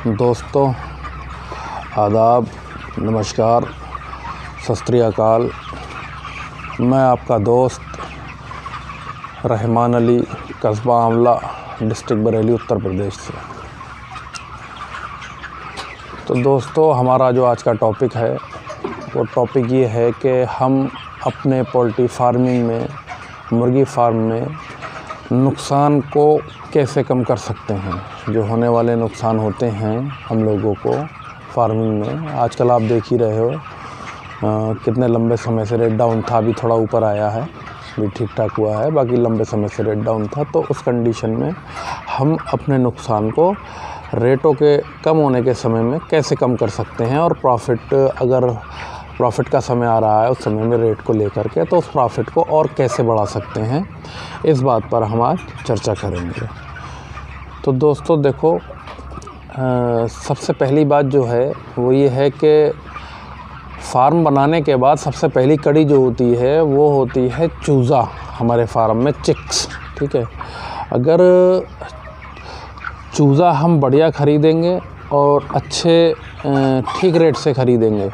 दोस्तों, आदाब, नमस्कार, सत श्री अकाल। मैं आपका दोस्त रहमान अली, कस्बा आंवला, डिस्ट्रिक्ट बरेली, उत्तर प्रदेश से। तो दोस्तों, हमारा जो आज का टॉपिक है वो टॉपिक ये है कि हम अपने पोल्ट्री फार्मिंग में, मुर्गी फार्म में नुकसान को कैसे कम कर सकते हैं। जो होने वाले नुकसान होते हैं हम लोगों को फार्मिंग में, आजकल आप देख ही रहे हो कितने लंबे समय से रेट डाउन था, अभी थोड़ा ऊपर आया है, भी ठीक ठाक हुआ है, बाकी लंबे समय से रेट डाउन था। तो उस कंडीशन में हम अपने नुकसान को रेटों के कम होने के समय में कैसे कम कर सकते हैं, और अगर प्रॉफिट का समय आ रहा है उस समय में रेट को लेकर के, तो उस प्रॉफिट को और कैसे बढ़ा सकते हैं, इस बात पर हम आज चर्चा करेंगे। तो दोस्तों देखो, सबसे पहली बात जो है वो ये है कि फार्म बनाने के बाद सबसे पहली कड़ी जो होती है वो होती है चूज़ा। हमारे फार्म में चिक्स, ठीक है। अगर चूज़ा हम बढ़िया ख़रीदेंगे और अच्छे ठीक रेट से ख़रीदेंगे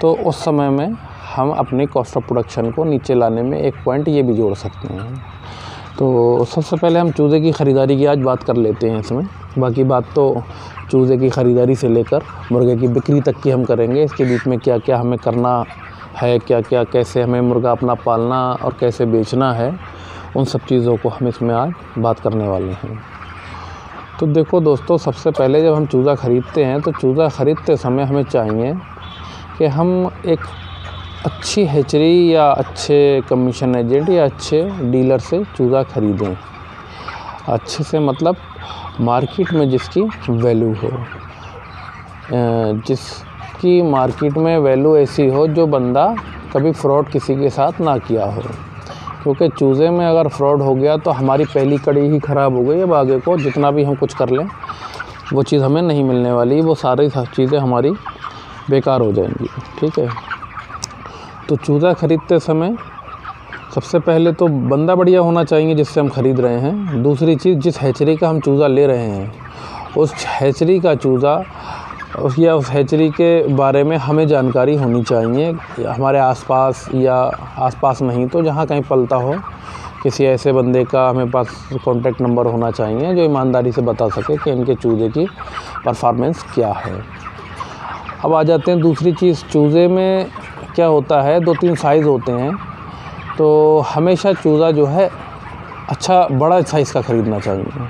तो उस समय में हम अपनी कॉस्ट ऑफ प्रोडक्शन को नीचे लाने में एक पॉइंट ये भी जोड़ सकते हैं। तो सबसे पहले हम चूज़े की ख़रीदारी की आज बात कर लेते हैं इसमें। बाकी बात तो चूज़े की ख़रीदारी से लेकर मुर्गे की बिक्री तक की हम करेंगे। इसके बीच में क्या क्या हमें करना है, क्या क्या कैसे हमें मुर्गा अपना पालना और कैसे बेचना है, उन सब चीज़ों को हम इसमें आज बात करने वाले हैं। तो देखो दोस्तों, सबसे पहले जब हम चूज़ा ख़रीदते हैं तो चूज़ा ख़रीदते समय हमें चाहिए कि हम एक अच्छी हैचरी या अच्छे कमीशन एजेंट या अच्छे डीलर से चूज़ा ख़रीदें। अच्छे से मतलब मार्केट में जिसकी वैल्यू हो, जिसकी मार्केट में वैल्यू ऐसी हो जो बंदा कभी फ्रॉड किसी के साथ ना किया हो। क्योंकि चूज़े में अगर फ्रॉड हो गया तो हमारी पहली कड़ी ही ख़राब हो गई। अब आगे को जितना भी हम कुछ कर लें वो चीज़ हमें नहीं मिलने वाली, वो सारी चीज़ें हमारी बेकार हो जाएंगी, ठीक है। तो चूज़ा ख़रीदते समय सबसे पहले तो बंदा बढ़िया होना चाहिए जिससे हम ख़रीद रहे हैं। दूसरी चीज़, जिस हैचरी का हम चूज़ा ले रहे हैं उस हैचरी का चूज़ा या उस हैचरी के बारे में हमें जानकारी होनी चाहिए। हमारे आसपास या आसपास नहीं तो जहाँ कहीं पलता हो, किसी ऐसे बंदे का हमें पास कॉन्टैक्ट नंबर होना चाहिए जो ईमानदारी से बता सके कि इनके चूज़े की परफॉर्मेंस क्या है। अब आ जाते हैं दूसरी चीज़, चूज़े में क्या होता है, 2-3 साइज़ होते हैं। तो हमेशा चूज़ा जो है अच्छा बड़ा साइज़ का ख़रीदना चाहिए।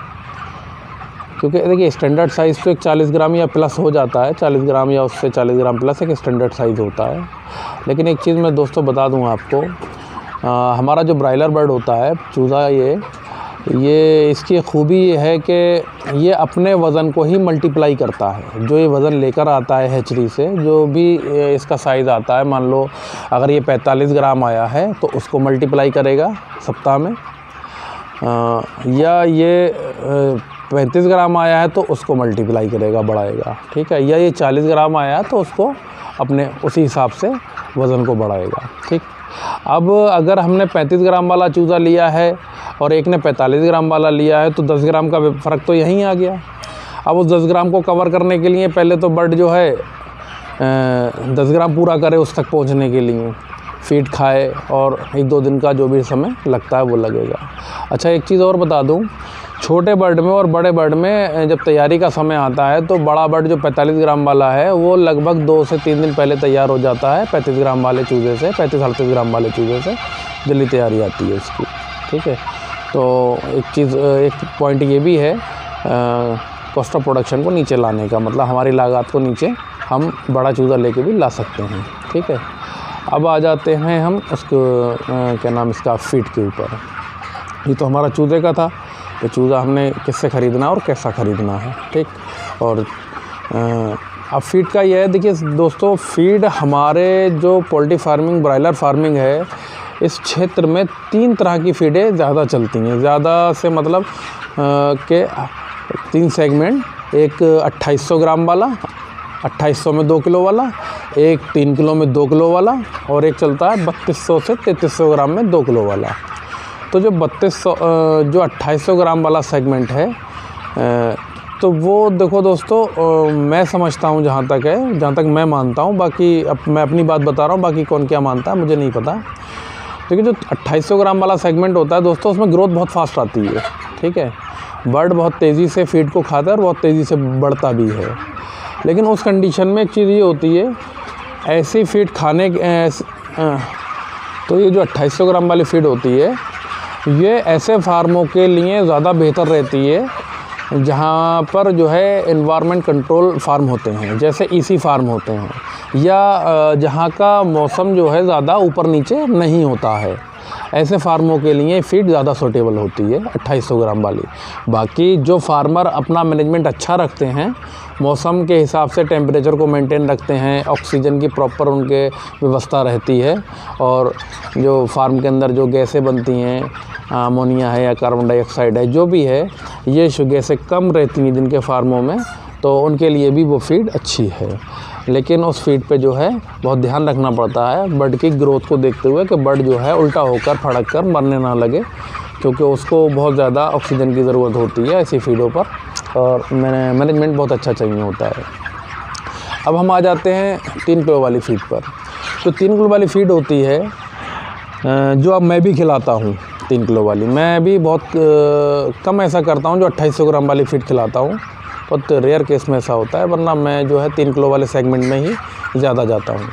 क्योंकि देखिए, स्टैंडर्ड साइज़ तो एक 40 ग्राम या प्लस हो जाता है, 40 ग्राम या उससे 40 ग्राम प्लस एक स्टैंडर्ड साइज़ होता है। लेकिन एक चीज़ मैं दोस्तों बता दूं आपको, हमारा जो ब्रायलर बर्ड होता है चूज़ा, ये इसकी खूबी ये है कि ये अपने वज़न को ही मल्टीप्लाई करता है। जो ये वज़न लेकर आता है हैचरी से, जो भी इसका साइज़ आता है, मान लो अगर ये 45 ग्राम आया है तो उसको मल्टीप्लाई करेगा सप्ताह में, या ये 35 ग्राम आया है तो उसको मल्टीप्लाई करेगा, बढ़ाएगा, ठीक है। या ये 40 ग्राम आया है तो उसको अपने उसी हिसाब से वज़न को बढ़ाएगा, ठीक। अब अगर हमने 35 ग्राम वाला चूज़ा लिया है और एक ने 45 ग्राम वाला लिया है तो 10 ग्राम का फ़र्क तो यहीं आ गया। अब उस 10 ग्राम को कवर करने के लिए पहले तो बर्ड जो है 10 ग्राम पूरा करे उस तक पहुंचने के लिए, फीड खाए, और 1-2 दिन का जो भी समय लगता है वो लगेगा। अच्छा, एक चीज़ और बता दूं, छोटे बर्ड में और बड़े बर्ड में जब तैयारी का समय आता है तो बड़ा बर्ड जो 45 ग्राम वाला है वो लगभग 2 से 3 दिन पहले तैयार हो जाता है। 35 ग्राम वाले चूज़े से, 35-38 ग्राम वाले चूज़े से जल्दी तैयारी आती है उसकी, ठीक है। तो एक पॉइंट ये भी है कॉस्ट ऑफ प्रोडक्शन को नीचे लाने का, मतलब हमारी लागत को नीचे हम बड़ा चूज़ा लेके भी ला सकते हैं, ठीक है। अब आ जाते हैं हम उसको क्या नाम इसका फीड के ऊपर। ये तो हमारा चूज़े का था, तो चूज़ा हमने किससे ख़रीदना और कैसा ख़रीदना है, ठीक। और अब फीड का ये है, देखिए दोस्तों, फीड हमारे जो पोल्ट्री फार्मिंग, ब्रायलर फार्मिंग है, इस क्षेत्र में 3 तरह की फीडें ज़्यादा चलती हैं। ज़्यादा से मतलब के 3 सेगमेंट, एक 2800 ग्राम वाला, 2800 में 2 किलो वाला, एक 3 किलो में 2 किलो वाला, और एक चलता है 3200 से 3300 ग्राम में 2 किलो वाला। तो जो 2800 ग्राम वाला सेगमेंट है तो वो देखो दोस्तों, मैं समझता हूँ जहाँ तक है, जहाँ तक मैं मानता हूँ, बाकी अब मैं अपनी बात बता रहा हूँ, बाकी कौन क्या मानता है मुझे नहीं पता। देखिए जो 2800 ग्राम वाला सेगमेंट होता है दोस्तों, उसमें ग्रोथ बहुत फास्ट आती है, ठीक है। बर्ड बहुत तेज़ी से फीड को खाता है और बहुत तेज़ी से बढ़ता भी है। लेकिन उस कंडीशन में एक चीज़ ये होती है, ऐसी फीड खाने तो ये जो 2800 ग्राम वाली फीड होती है, ये ऐसे फार्मों के लिए ज़्यादा बेहतर रहती है जहाँ पर जो है एनवायरनमेंट कंट्रोल फार्म होते हैं, जैसे ईसी फार्म होते हैं, या जहाँ का मौसम जो है ज़्यादा ऊपर नीचे नहीं होता है। ऐसे फार्मों के लिए फीड ज़्यादा सूटेबल होती है 2800 ग्राम वाली। बाकी जो फार्मर अपना मैनेजमेंट अच्छा रखते हैं, मौसम के हिसाब से टेम्परेचर को मेंटेन रखते हैं, ऑक्सीजन की प्रॉपर उनके व्यवस्था रहती है, और जो फार्म के अंदर जो गैसें बनती हैं, अमोनिया है या कार्बन डाइऑक्साइड है, जो भी है, ये गैसें कम रहती हैं जिनके फार्मों में, तो उनके लिए भी वो फीड अच्छी है। लेकिन उस फीड पे जो है बहुत ध्यान रखना पड़ता है बर्ड की ग्रोथ को देखते हुए, कि बर्ड जो है उल्टा होकर फड़क कर मरने ना लगे, क्योंकि उसको बहुत ज़्यादा ऑक्सीजन की ज़रूरत होती है ऐसी फीडों पर, और मैनेजमेंट बहुत अच्छा चाहिए होता है। अब हम आ जाते हैं 3 किलो वाली फीड पर। तो 3 किलो वाली फीड होती है जो अब मैं भी खिलाता हूँ। 3 किलो वाली मैं भी बहुत कम ऐसा करता हूँ जो 2800 ग्राम वाली फीड खिलाता हूँ, बहुत रेयर केस में ऐसा होता है, वरना मैं जो है 3 किलो वाले सेगमेंट में ही ज़्यादा जाता हूँ।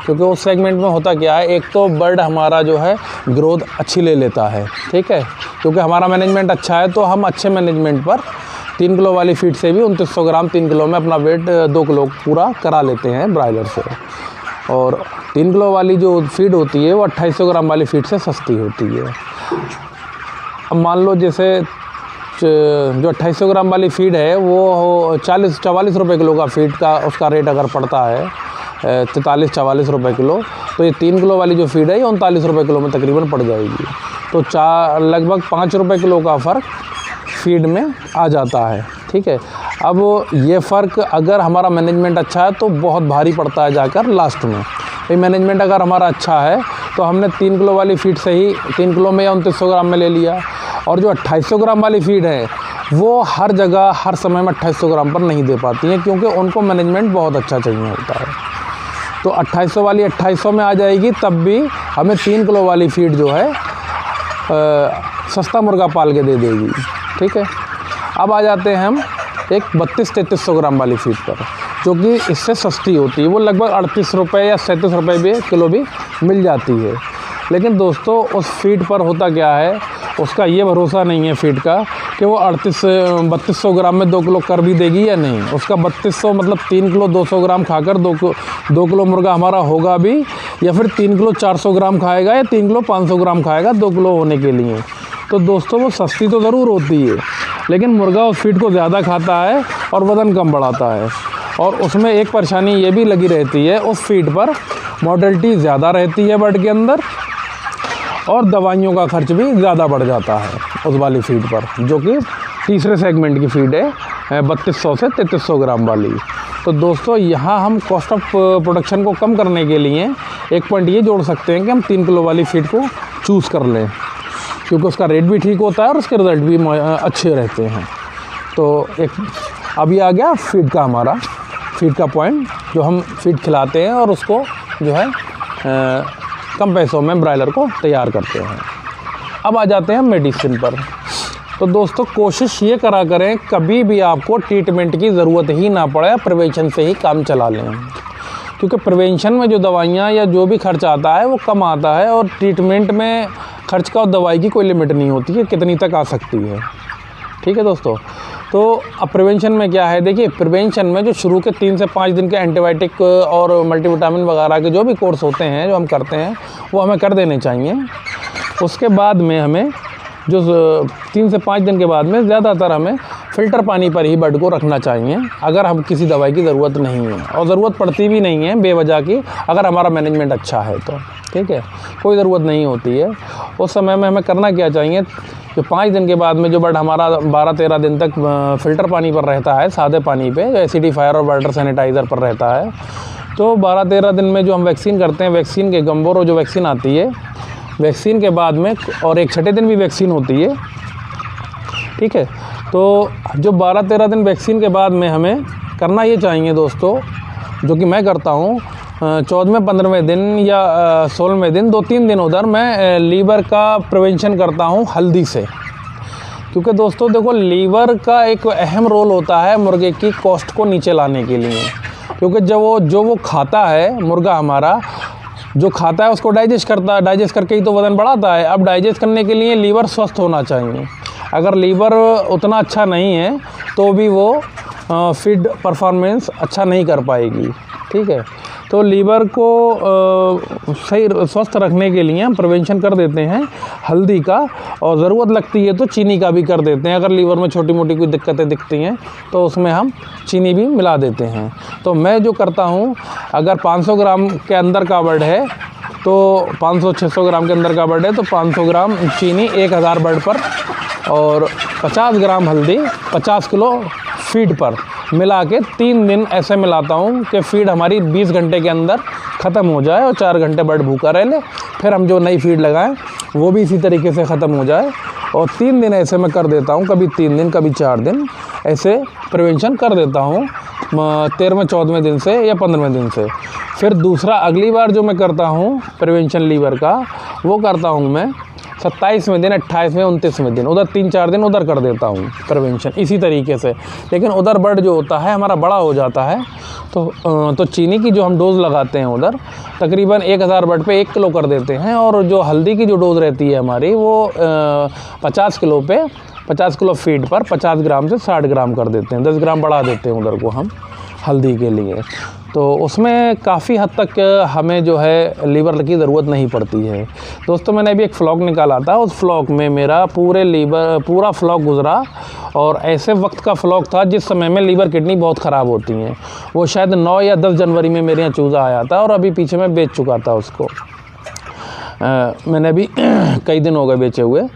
क्योंकि उस सेगमेंट में होता क्या है, एक तो बर्ड हमारा जो है ग्रोथ अच्छी ले लेता है, ठीक है, क्योंकि हमारा मैनेजमेंट अच्छा है, तो हम अच्छे मैनेजमेंट पर 3 किलो वाली फीड से भी 2900 ग्राम 3 किलो में अपना वेट 2 किलो पूरा करा लेते हैं ब्रायलर से। और 3 किलो वाली जो फीड होती है वो 2800 ग्राम वाली फीड से सस्ती होती है। अब मान लो जैसे जो 2800 ग्राम वाली फीड है वो 44 रुपये किलो का फीड का उसका रेट अगर पड़ता है 43-44 रुपये किलो, तो ये 3 किलो वाली जो फीड है ये 39 रुपये किलो में तकरीबन पड़ जाएगी। तो लगभग 5 रुपये किलो का फ़र्क फीड में आ जाता है, ठीक है। अब ये फ़र्क अगर हमारा मैनेजमेंट अच्छा है तो बहुत भारी पड़ता है जाकर लास्ट में। भाई मैनेजमेंट अगर हमारा अच्छा है तो हमने 3 किलो वाली फीड से ही 3 किलो में या 2900 ग्राम में ले लिया, और जो 2800 ग्राम वाली फीड है वो हर जगह हर समय में 2800 ग्राम पर नहीं दे पाती हैं, क्योंकि उनको मैनेजमेंट बहुत अच्छा चाहिए होता है। तो 2800 वाली 2800 में आ जाएगी, तब भी हमें 3 किलो वाली फीड जो है सस्ता मुर्गा पाल के दे देगी, ठीक है। अब आ जाते हैं हम एक 32-3300 ग्राम वाली फीड पर, जो कि इससे सस्ती होती है। वो लगभग 38 रुपये या 37 रुपये भी किलो भी मिल जाती है। लेकिन दोस्तों उस फीड पर होता क्या है, उसका ये भरोसा नहीं है फीड का कि वो 3200 ग्राम में 2 किलो कर भी देगी या नहीं। उसका 3200 मतलब 3 किलो 200 ग्राम खाकर 2 किलो मुर्गा हमारा होगा भी, या फिर 3 किलो 400 ग्राम खाएगा या 3 किलो 500 ग्राम खाएगा 2 किलो होने के लिए। तो दोस्तों वो सस्ती तो ज़रूर होती है, लेकिन मुर्गा उस फीड को ज़्यादा खाता है और वज़न कम बढ़ाता है। और उसमें एक परेशानी ये भी लगी रहती है, उस फीड पर मॉर्टेलिटी ज़्यादा रहती है बर्ड के अंदर, और दवाइयों का खर्च भी ज़्यादा बढ़ जाता है उस वाली फीड पर, जो कि तीसरे सेगमेंट की फीड है 3200 से 3300 ग्राम वाली। तो दोस्तों यहाँ हम कॉस्ट ऑफ प्रोडक्शन को कम करने के लिए एक पॉइंट ये जोड़ सकते हैं कि हम 3 किलो वाली फीड को चूज़ कर लें, क्योंकि उसका रेट भी ठीक होता है और उसके रिज़ल्ट भी अच्छे रहते हैं। तो एक अभी आ गया फीड का हमारा फीड का पॉइंट, जो हम फीड खिलाते हैं और उसको जो है कम पैसों में ब्रायलर को तैयार करते हैं। अब आ जाते हैं मेडिसिन पर। तो दोस्तों कोशिश ये करा करें कभी भी आपको ट्रीटमेंट की ज़रूरत ही ना पड़े, प्रिवेंशन से ही काम चला लें, क्योंकि प्रिवेंशन में जो दवाइयाँ या जो भी खर्च आता है वो कम आता है, और ट्रीटमेंट में खर्च का और दवाई की कोई लिमिट नहीं होती है कितनी तक आ सकती है, ठीक है दोस्तों। तो अब प्रिवेंशन में क्या है, देखिए प्रिवेंशन में जो शुरू के 3 से 5 दिन के एंटीबायोटिक और मल्टीविटामिन वगैरह के जो भी कोर्स होते हैं जो हम करते हैं वो हमें कर देने चाहिए। उसके बाद में हमें जो 3 से 5 दिन के बाद में ज़्यादातर हमें फ़िल्टर पानी पर ही बर्ड को रखना चाहिए, अगर हम किसी दवाई की ज़रूरत नहीं है, और ज़रूरत पड़ती भी नहीं है बेवजह की, अगर हमारा मैनेजमेंट अच्छा है तो, ठीक है, कोई ज़रूरत नहीं होती है। उस समय में हमें करना क्या चाहिए, जो 5 दिन के बाद में जो बर्ड हमारा 12-13 दिन तक फ़िल्टर पानी पर रहता है, सादे पानी पे, जो एसिडिफायर और वाटर सैनिटाइज़र पर रहता है, तो 12-13 दिन में जो हम वैक्सीन करते हैं, वैक्सीन के गंबोरो जो वैक्सीन आती है, वैक्सीन के बाद में और एक छठे दिन भी वैक्सीन होती है, ठीक है। तो जो 12-13 दिन वैक्सीन के बाद में हमें करना ये चाहिए दोस्तों, जो कि मैं करता हूँ 14वें 15वें दिन या 16वें दिन 2-3 दिन उधर मैं लीवर का प्रिवेंशन करता हूँ हल्दी से। क्योंकि दोस्तों देखो, लीवर का एक अहम रोल होता है मुर्गे की कॉस्ट को नीचे लाने के लिए। क्योंकि जो वो खाता है, मुर्गा हमारा जो खाता है उसको डाइजेस्ट करता है, डाइजेस्ट करके ही तो वज़न बढ़ाता है। अब डाइजेस्ट करने के लिए लीवर स्वस्थ होना चाहिए। अगर लीवर उतना अच्छा नहीं है तो भी वो फीड परफॉर्मेंस अच्छा नहीं कर पाएगी, ठीक है। तो लीवर को सही स्वस्थ रखने के लिए हम प्रिवेंशन कर देते हैं हल्दी का, और ज़रूरत लगती है तो चीनी का भी कर देते हैं। अगर लीवर में छोटी मोटी कोई दिक्कतें दिखती हैं तो उसमें हम चीनी भी मिला देते हैं। तो मैं जो करता हूँ, अगर 500 ग्राम के अंदर का बर्ड है तो 500-600 ग्राम के अंदर का बर्ड है तो 500 ग्राम चीनी 1000 बर्ड पर, और 50 ग्राम हल्दी 50 किलो फीड पर मिला के 3 दिन ऐसे मिलाता हूँ कि फ़ीड हमारी 20 घंटे के अंदर ख़त्म हो जाए और 4 घंटे बर्ड भूखा रह ले। फिर हम जो नई फीड लगाएं वो भी इसी तरीके से ख़त्म हो जाए। और 3 दिन ऐसे मैं कर देता हूँ, कभी 3 दिन कभी 4 दिन ऐसे प्रिवेंशन कर देता हूँ 13वें-14वें दिन से या 15वें दिन से। फिर दूसरा अगली बार जो मैं करता हूँ प्रिवेंशन लीवर का, वो करता हूँ मैं 27वें दिन, 28वें, 29वें दिन, उधर 3-4 दिन उधर कर देता हूँ प्रिवेंशन इसी तरीके से। लेकिन उधर बर्ड जो होता है हमारा बड़ा हो जाता है तो चीनी की जो हम डोज़ लगाते हैं उधर तकरीबन 1000 बर्ड पे 1 किलो कर देते हैं, और जो हल्दी की जो डोज़ रहती है हमारी वो 50 किलो पे 50 किलो फीड पर 50 ग्राम से 60 ग्राम कर देते हैं, 10 ग्राम बढ़ा देते हैं उधर को हम हल्दी के लिए। तो उसमें काफ़ी हद तक हमें जो है लीवर की ज़रूरत नहीं पड़ती है। दोस्तों, मैंने अभी एक फ्लॉक निकाला था, उस फ्लॉक में मेरा पूरा फ्लॉक गुज़रा, और ऐसे वक्त का फ्लॉक था जिस समय में लीवर किडनी बहुत ख़राब होती हैं। वो शायद 9 या 10 जनवरी में मेरे यहाँ चूज़ा आया था, और अभी पीछे मैं बेच चुका था उसको। मैंने अभी कई दिन हो गए बेचे हुए।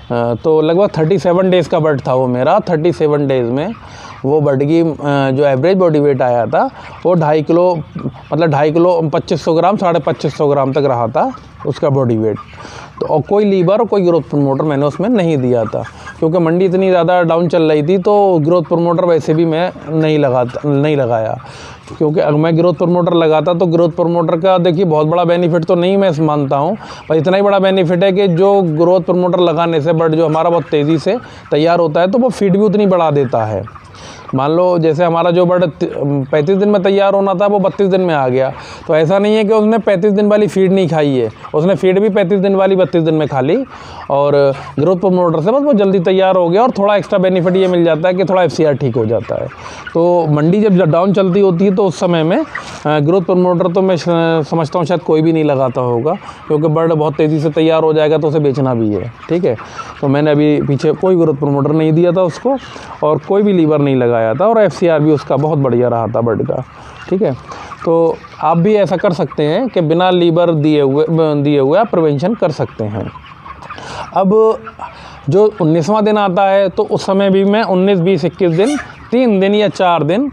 तो लगभग 37 डेज़ का बर्ड था वो मेरा। 37 डेज़ में वो बर्ड की जो एवरेज बॉडी वेट आया था वो 2.5 किलो, मतलब 2.5 किलो 2500 ग्राम 2550 ग्राम तक रहा था उसका बॉडी वेट। तो और कोई लीवर और कोई ग्रोथ प्रमोटर मैंने उसमें नहीं दिया था, क्योंकि मंडी इतनी ज़्यादा डाउन चल रही थी। तो ग्रोथ प्रमोटर वैसे भी मैं नहीं लगाया, क्योंकि अगर मैं ग्रोथ प्रमोटर लगाता तो ग्रोथ प्रमोटर का देखिए बहुत बड़ा बेनिफिट तो नहीं मैं मानता हूँ, पर इतना ही बड़ा बेनिफिट है कि जो ग्रोथ प्रमोटर लगाने से बर्ड जो हमारा बहुत तेज़ी से तैयार होता है, तो वो फीड भी उतनी बढ़ा देता है। मान लो जैसे हमारा जो बर्ड 35 दिन में तैयार होना था वो 32 दिन में आ गया, तो ऐसा नहीं है कि उसने 35 दिन वाली फीड नहीं खाई है, उसने फीड भी 35 दिन वाली 32 दिन में खा ली, और ग्रोथ प्रमोटर से बस वो जल्दी तैयार हो गया। और थोड़ा एक्स्ट्रा बेनिफिट ये मिल जाता है कि थोड़ा FCR ठीक हो जाता है। तो मंडी जब डाउन चलती होती है तो उस समय में ग्रोथ प्रमोटर तो मैं समझता हूँ शायद कोई भी नहीं लगाता होगा, क्योंकि बर्ड बहुत तेज़ी से तैयार हो जाएगा तो उसे बेचना भी है, ठीक है। तो मैंने अभी पीछे कोई ग्रोथ प्रमोटर नहीं दिया था उसको, और कोई भी लीवर नहीं लगाया था, और FCR भी उसका बहुत बढ़िया रहा था बर्ड का, ठीक है। तो आप भी ऐसा कर सकते हैं कि बिना लीवर दिए हुए आप प्रिवेंशन कर सकते हैं। अब जो 19वां दिन आता है तो उस समय भी मैं 19, 20, 21 दिन 3 दिन या 4 दिन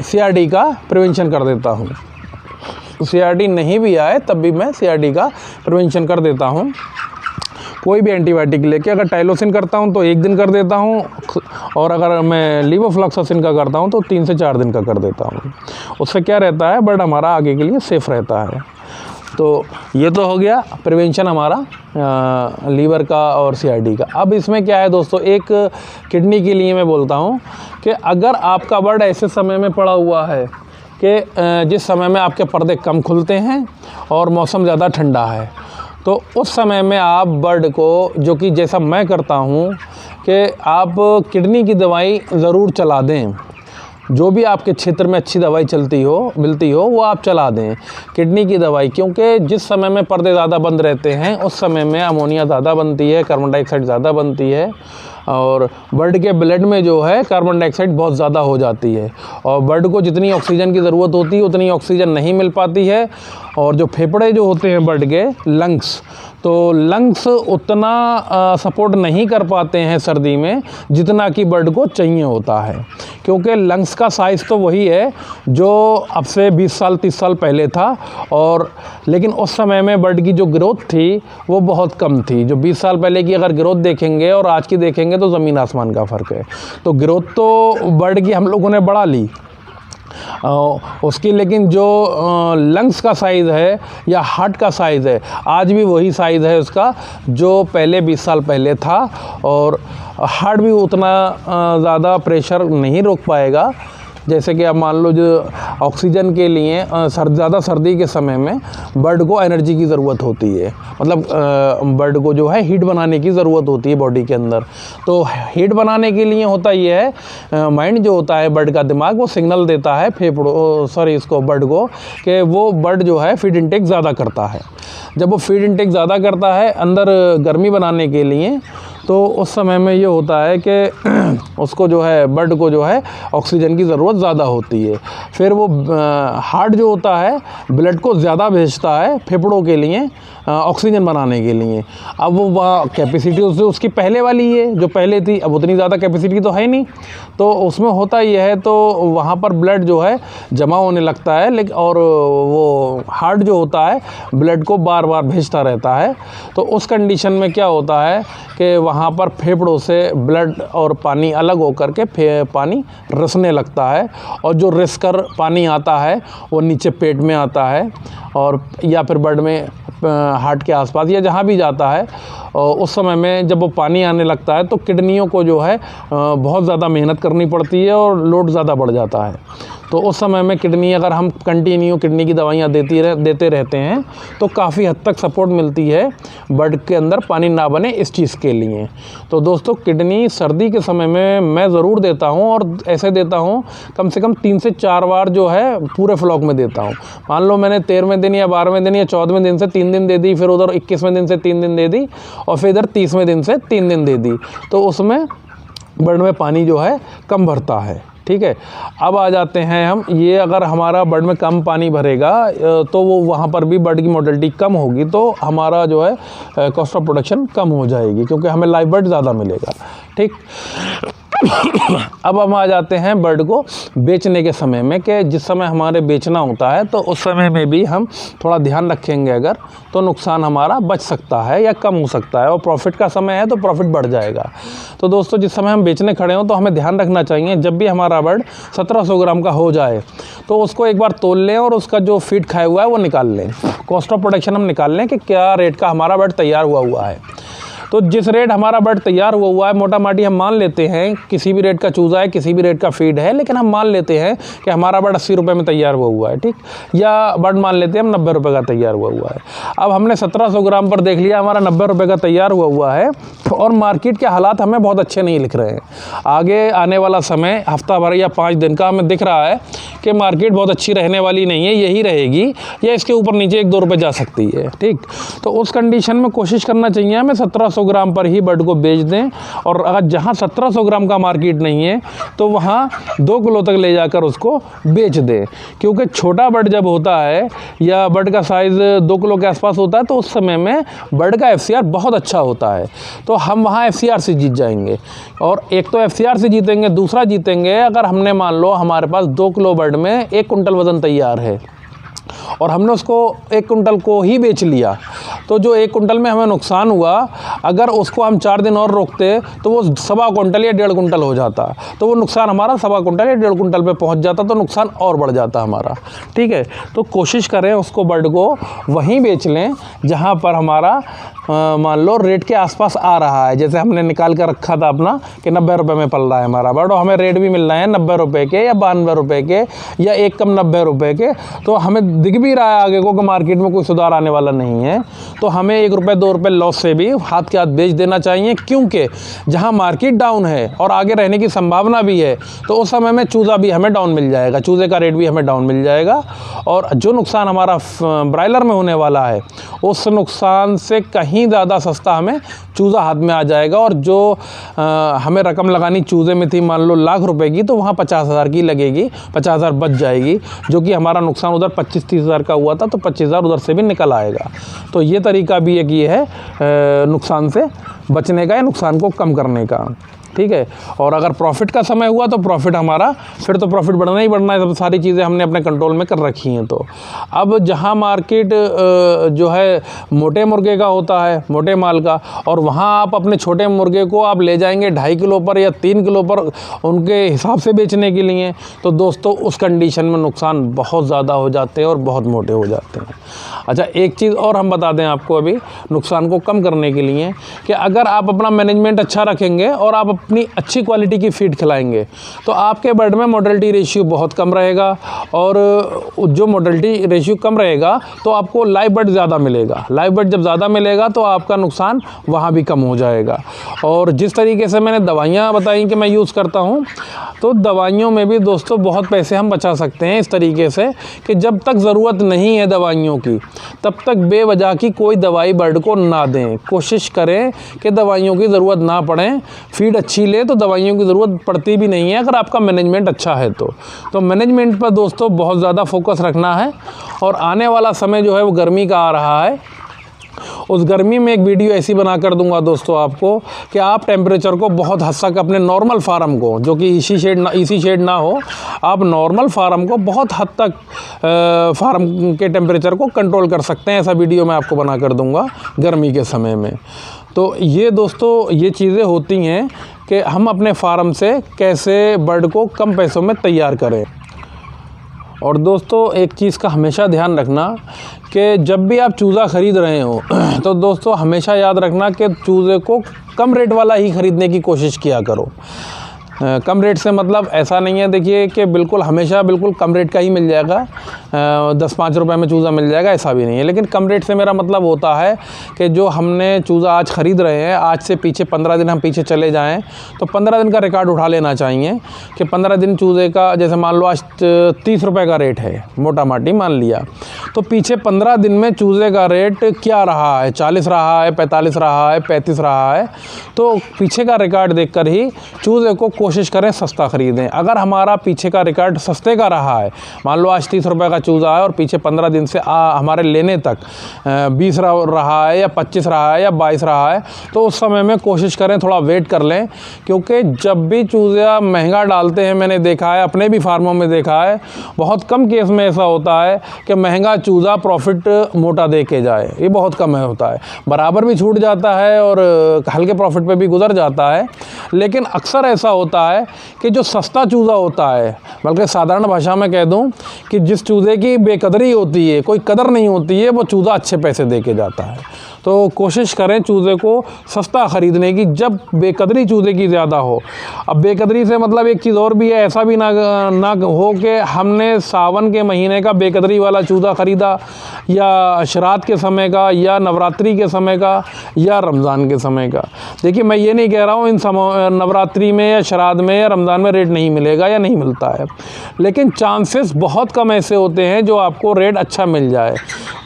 CRD का प्रिवेंशन कर देता हूँ। CRD नहीं भी आए तब भी मैं CRD का प्रिवेंशन कर देता हूँ। कोई भी एंटीबायोटिक लेके, अगर टाइलोसिन करता हूँ तो 1 दिन कर देता हूँ, और अगर मैं लीवोफ्लॉक्सासिन का करता हूँ तो 3 से 4 दिन का कर देता हूँ। उससे क्या रहता है, बर्ड हमारा आगे के लिए सेफ़ रहता है। तो ये तो हो गया प्रिवेंशन हमारा लीवर का और CRD का। अब इसमें क्या है दोस्तों, एक किडनी के लिए मैं बोलता हूँ कि अगर आपका बर्ड ऐसे समय में पड़ा हुआ है कि जिस समय में आपके पर्दे कम खुलते हैं और मौसम ज़्यादा ठंडा है, तो उस समय में आप बर्ड को, जो कि जैसा मैं करता हूँ कि आप किडनी की दवाई ज़रूर चला दें। जो भी आपके क्षेत्र में अच्छी दवाई मिलती हो वो आप चला दें किडनी की दवाई, क्योंकि जिस समय में पर्दे ज़्यादा बंद रहते हैं उस समय में अमोनिया ज़्यादा बनती है, कार्बन डाइऑक्साइड ज़्यादा बनती है, और बर्ड के ब्लड में जो है कार्बन डाइऑक्साइड बहुत ज़्यादा हो जाती है, और बर्ड को जितनी ऑक्सीजन की ज़रूरत होती है उतनी ऑक्सीजन नहीं मिल पाती है। और जो फेफड़े जो होते हैं बर्ड के लंग्स, तो लंग्स उतना सपोर्ट नहीं कर पाते हैं सर्दी में जितना कि बर्ड को चाहिए होता है, क्योंकि लंग्स का साइज़ तो वही है जो अब से 20 साल 30 साल पहले था, और लेकिन उस समय में बर्ड की जो ग्रोथ थी वो बहुत कम थी। जो 20 साल पहले की अगर ग्रोथ देखेंगे और आज की देखेंगे देखेंगे तो ज़मीन आसमान का फ़र्क है। तो ग्रोथ तो बर्ड की हम लोगों ने बढ़ा ली, उसकी लेकिन जो लंग्स का साइज़ है या हार्ट का साइज़ है आज भी वही साइज़ है उसका जो पहले 20 साल पहले था। और हार्ट भी उतना ज़्यादा प्रेशर नहीं रोक पाएगा। जैसे कि आप मान लो जो ऑक्सीजन के लिए ज़्यादा सर्दी के समय में बर्ड को एनर्जी की ज़रूरत होती है, मतलब बर्ड को जो है हीट बनाने की ज़रूरत होती है बॉडी के अंदर। तो हीट बनाने के लिए होता ये है, माइंड जो होता है बर्ड का दिमाग वो सिग्नल देता है इसको बर्ड को कि वो बर्ड जो है फीड इंटेक ज़्यादा करता है। जब वो फीड इंटेक ज़्यादा करता है अंदर गर्मी बनाने के लिए, तो उस समय में ये होता है कि उसको जो है बर्ड को जो है ऑक्सीजन की ज़रूरत ज़्यादा होती है। फिर वो हार्ट जो होता है ब्लड को ज़्यादा भेजता है फेफड़ों के लिए ऑक्सीजन बनाने के लिए। अब वो वहाँ कैपेसिटी उसकी पहले वाली है जो पहले थी, अब उतनी ज़्यादा कैपेसिटी तो है नहीं। तो उसमें होता ये है तो वहाँ पर ब्लड जो है जमा होने लगता है, लेकिन और वो हार्ट जो होता है ब्लड को बार बार भेजता रहता है। तो उस कंडीशन में क्या होता है कि वहाँ पर फेफड़ों से ब्लड और पानी अलग होकर के पानी रिसने लगता है, और जो रिस कर पानी आता है वो नीचे पेट में आता है और या फिर बर्ड में हार्ट के आसपास या जहाँ भी जाता है। उस समय में जब वो पानी आने लगता है तो किडनियों को जो है बहुत ज़्यादा मेहनत करनी पड़ती है और लोड ज़्यादा बढ़ जाता है। तो उस समय में किडनी अगर हम कंटिन्यू किडनी की दवाइयाँ देते रहते हैं तो काफ़ी हद तक सपोर्ट मिलती है बर्ड के अंदर पानी ना बने इस चीज़ के लिए। तो दोस्तों किडनी सर्दी के समय में मैं ज़रूर देता हूँ, और ऐसे देता हूँ कम से कम 3 से 4 बार जो है पूरे फ्लॉक में देता हूँ। मान लो मैंने 13वें दिन या 12वें दिन या 14वें दिन से 3 दिन दे दी, फिर उधर 21वें दिन से 3 दिन दे दी, और फिर इधर 30वें दिन से 3 दिन दे दी, तो उसमें बर्ड में पानी जो है कम भरता है। ठीक है, अब आ जाते हैं हम, ये अगर हमारा बर्ड में कम पानी भरेगा तो वो वहाँ पर भी बर्ड की मोर्टेलिटी कम होगी, तो हमारा जो है कॉस्ट ऑफ प्रोडक्शन कम हो जाएगी क्योंकि हमें लाइव बर्ड ज़्यादा मिलेगा। ठीक अब हम आ जाते हैं बर्ड को बेचने के समय में, कि जिस समय हमारे बेचना होता है तो उस समय में भी हम थोड़ा ध्यान रखेंगे अगर, तो नुकसान हमारा बच सकता है या कम हो सकता है, और प्रॉफिट का समय है तो प्रॉफिट बढ़ जाएगा। तो दोस्तों जिस समय हम बेचने खड़े हों तो हमें ध्यान रखना चाहिए, जब भी हमारा बर्ड 1700 ग्राम का हो जाए तो उसको एक बार तोल लें और उसका जो फीड खाया हुआ है वो निकाल लें। कॉस्ट ऑफ प्रोडक्शन हम निकाल लें कि क्या रेट का हमारा बर्ड तैयार हुआ है। तो जिस रेट हमारा बर्ड तैयार हुआ है, मोटा माटी हम मान लेते हैं किसी भी रेट का चूज़ा है, किसी भी रेट का फीड है, लेकिन हम मान लेते हैं कि हमारा बर्ड 80 रुपये में तैयार हुआ है। ठीक, या बर्ड मान लेते हैं हम 90 रुपये का तैयार हुआ है। अब हमने 1700 ग्राम पर देख लिया हमारा 90 रुपये का तैयार हुआ है, और मार्केट के हालात हमें बहुत अच्छे नहीं लिख रहे हैं। आगे आने वाला समय हफ्ता भर या 5 दिन का हमें दिख रहा है कि मार्केट बहुत अच्छी रहने वाली नहीं है, यही रहेगी या इसके ऊपर नीचे 1-2 रुपये जा सकती है। ठीक, तो उस कंडीशन में कोशिश करना चाहिए हमें 1700 ग्राम पर ही बर्ड को बेच दें, और अगर जहां 1700 ग्राम का मार्केट नहीं है तो वहां 2 किलो तक ले जाकर उसको बेच दें, क्योंकि छोटा बर्ड जब होता है या बर्ड का साइज़ 2 किलो के आसपास होता है तो उस समय में बर्ड का FCR बहुत अच्छा होता है, तो हम वहाँ FCR से जीत जाएंगे। और एक तो FCR से जीतेंगे, दूसरा जीतेंगे अगर हमने मान लो हमारे पास 2 किलो बर्ड में 1 कुंटल वज़न तैयार है और हमने उसको 1 कुंटल को ही बेच लिया, तो जो 1 कुंटल में हमें नुकसान हुआ, अगर उसको हम 4 दिन और रोकते तो वो 1.25 कुंटल या 1.5 कुंटल हो जाता, तो वो नुकसान हमारा 1.25 कुंटल या 1.5 कुंटल पे पहुंच जाता, तो नुकसान और बढ़ जाता हमारा। ठीक है, तो कोशिश करें उसको बर्ड को वहीं बेच लें जहां पर हमारा मान लो रेट के आसपास आ रहा है। जैसे हमने निकाल कर रखा था अपना कि 90 रुपये में पल रहा है हमारा बर्ड, और हमें रेट भी मिल रहे हैं 90 रुपये के या 92 रुपये के या एक कम 90 रुपये के, तो हमें दिख भी रहा है आगे को कि मार्केट में कोई सुधार आने वाला नहीं है, तो हमें 1 रुपये 2 रुपये लॉस से भी हाथ के हाथ बेच देना चाहिए, क्योंकि जहां मार्केट डाउन है और आगे रहने की संभावना भी है तो उस समय में चूज़ा भी हमें डाउन मिल जाएगा, चूज़े का रेट भी हमें डाउन मिल जाएगा, और जो नुकसान हमारा ब्रायलर में होने वाला है उस नुकसान से कहीं ज़्यादा सस्ता हमें चूज़ा हाथ में आ जाएगा। और जो हमें रकम लगानी चूज़े में थी मान लो लाख रुपए की, तो वहाँ 50,000 की लगेगी, 50,000 बच जाएगी, जो कि हमारा नुकसान उधर 25-30 हज़ार का हुआ था, तो 25,000 उधर से भी निकल आएगा। तो ये तरीका भी एक ये है नुकसान से बचने का या नुकसान को कम करने का। ठीक है। और अगर प्रॉफिट का समय हुआ तो प्रॉफिट हमारा, फिर तो प्रॉफिट बढ़ना ही बढ़ना है, सब सारी चीज़ें हमने अपने कंट्रोल में कर रखी हैं। तो अब जहाँ मार्केट जो है मोटे मुर्गे का होता है, मोटे माल का, और वहाँ आप अपने छोटे मुर्गे को आप ले जाएंगे 2.5 किलो पर या 3 किलो पर उनके हिसाब से बेचने के लिए, तो दोस्तों उस कंडीशन में नुकसान बहुत ज़्यादा हो जाते हैं और बहुत मोटे हो जाते हैं। अच्छा, एक चीज़ और हम बता दें आपको अभी नुकसान को कम करने के लिए, कि अगर आप अपना मैनेजमेंट अच्छा रखेंगे और आप अपनी अच्छी क्वालिटी की फीड खिलाएंगे तो आपके बर्ड में मोर्टेलिटी रेशियो बहुत कम रहेगा, और जो मोर्टेलिटी रेशियो कम रहेगा तो आपको लाइव बर्ड ज़्यादा मिलेगा। लाइव बर्ड जब ज़्यादा मिलेगा तो आपका नुकसान वहाँ भी कम हो जाएगा। और जिस तरीके से मैंने दवाइयाँ बताई कि मैं यूज़ करता हूँ, तो दवाइयों में भी दोस्तों बहुत पैसे हम बचा सकते हैं इस तरीके से कि जब तक ज़रूरत नहीं है दवाइयों की तब तक बेवजह की कोई दवाई बर्ड को ना दें। कोशिश करें कि दवाइयों की ज़रूरत ना पड़े, फीड अच्छी ले तो दवाइयों की ज़रूरत पड़ती भी नहीं है अगर आपका मैनेजमेंट अच्छा है तो मैनेजमेंट पर दोस्तों बहुत ज़्यादा फोकस रखना है। और आने वाला समय जो है वो गर्मी का आ रहा है, उस गर्मी में एक वीडियो ऐसी बना कर दूंगा दोस्तों आपको कि आप टेम्परेचर को बहुत हद तक अपने नॉर्मल फार्म को, जो कि इसी शेड ना हो, आप नॉर्मल फार्म को बहुत हद तक फार्म के टेम्परेचर को कंट्रोल कर सकते हैं। ऐसा वीडियो मैं आपको बना कर दूंगा गर्मी के समय में। तो ये दोस्तों ये चीज़ें होती हैं कि हम अपने फार्म से कैसे बर्ड को कम पैसों में तैयार करें। और दोस्तों एक चीज़ का हमेशा ध्यान रखना कि जब भी आप चूज़ा ख़रीद रहे हो तो दोस्तों हमेशा याद रखना कि चूज़े को कम रेट वाला ही ख़रीदने की कोशिश किया करो। कम रेट से मतलब ऐसा नहीं है देखिए कि बिल्कुल हमेशा बिल्कुल कम रेट का ही मिल जाएगा, 10-5 रुपए में चूज़ा मिल जाएगा, ऐसा भी नहीं है। लेकिन कम रेट से मेरा मतलब होता है कि जो हमने चूज़ा आज ख़रीद रहे हैं, आज से पीछे 15 दिन हम पीछे चले जाएं तो 15 दिन का रिकॉर्ड उठा लेना चाहिए कि 15 दिन चूज़े का, जैसे मान लो आज 30 रुपये का रेट है मोटा माटी मान लिया, तो पीछे 15 दिन में चूज़े का रेट क्या रहा है, 40 रहा है, 45 रहा है, 35 रहा है। तो पीछे का रिकॉर्ड देख कर ही चूज़े को कोशिश करें सस्ता ख़रीदें। अगर हमारा पीछे का रिकॉर्ड सस्ते का रहा है, मान लो आज 30 रुपये का चूज़ा है और पीछे 15 दिन से हमारे लेने तक 20 रहा है या 25 रहा है या 22 रहा है, तो उस समय में कोशिश करें थोड़ा वेट कर लें। क्योंकि जब भी चूज़ा महंगा डालते हैं, मैंने देखा है, अपने भी फार्मों में देखा है, बहुत कम केस में ऐसा होता है कि महंगा चूज़ा प्रॉफिट मोटा दे के जाए, ये बहुत कम है होता है। बराबर भी छूट जाता है और हल्के प्रॉफिट पे भी गुजर जाता है। लेकिन अक्सर ऐसा होता है कि जो सस्ता चूज़ा होता है, बल्कि साधारण भाषा में कह दूं कि जिस चूज़े की बेकदरी होती है, कोई कदर नहीं होती है, वो चूज़ा अच्छे पैसे दे के जाता है। तो कोशिश करें चूज़े को सस्ता ख़रीदने की जब बेकदरी चूज़े की ज़्यादा हो। अब बेकदरी से मतलब एक चीज़ और भी है, ऐसा भी ना हो कि हमने सावन के महीने का बेकदरी वाला चूज़ा ख़रीदा, या श्राद्ध के समय का, या नवरात्रि के समय का, या रमज़ान के समय का। देखिए मैं ये नहीं कह रहा हूँ इन नवरात्रि में या श्राद्ध में या रमज़ान में रेट नहीं मिलेगा या नहीं मिलता है, लेकिन चांसेस बहुत कम ऐसे होते हैं जो आपको रेट अच्छा मिल जाए।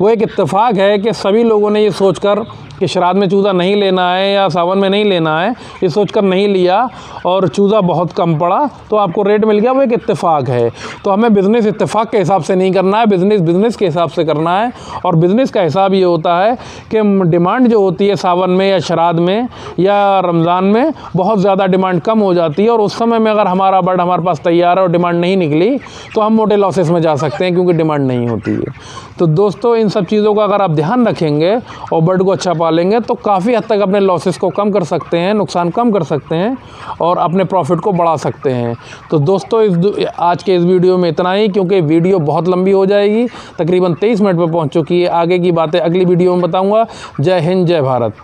वो एक इत्तेफाक है कि सभी लोगों ने ये सोचकर कि श्राद्ध में चूज़ा नहीं लेना है या सावन में नहीं लेना है, ये सोचकर नहीं लिया और चूज़ा बहुत कम पड़ा तो आपको रेट मिल गया, वो एक इत्तेफाक है। तो हमें बिज़नेस इत्तेफाक के हिसाब से नहीं करना है, बिज़नेस के हिसाब से करना है। और बिज़नेस का हिसाब ये होता है कि डिमांड जो होती है सावन में या श्राद्ध में या रमज़ान में, बहुत ज़्यादा डिमांड कम हो जाती है, और उस समय में अगर हमारा बर्ड हमारे पास तैयार है और डिमांड नहीं निकली तो हम मोटे लॉसेस में जा सकते हैं, क्योंकि डिमांड नहीं होती है। तो दोस्तों इन सब चीज़ों का अगर आप ध्यान रखेंगे और बर्ड को अच्छा पालेंगे तो काफ़ी हद तक अपने लॉसेस को कम कर सकते हैं, नुकसान कम कर सकते हैं और अपने प्रॉफिट को बढ़ा सकते हैं। तो दोस्तों आज के इस वीडियो में इतना ही, क्योंकि वीडियो बहुत लंबी हो जाएगी, तकरीबन 23 मिनट पर पहुंच चुकी है। आगे की बातें अगली वीडियो में बताऊंगा। जय हिंद, जय भारत।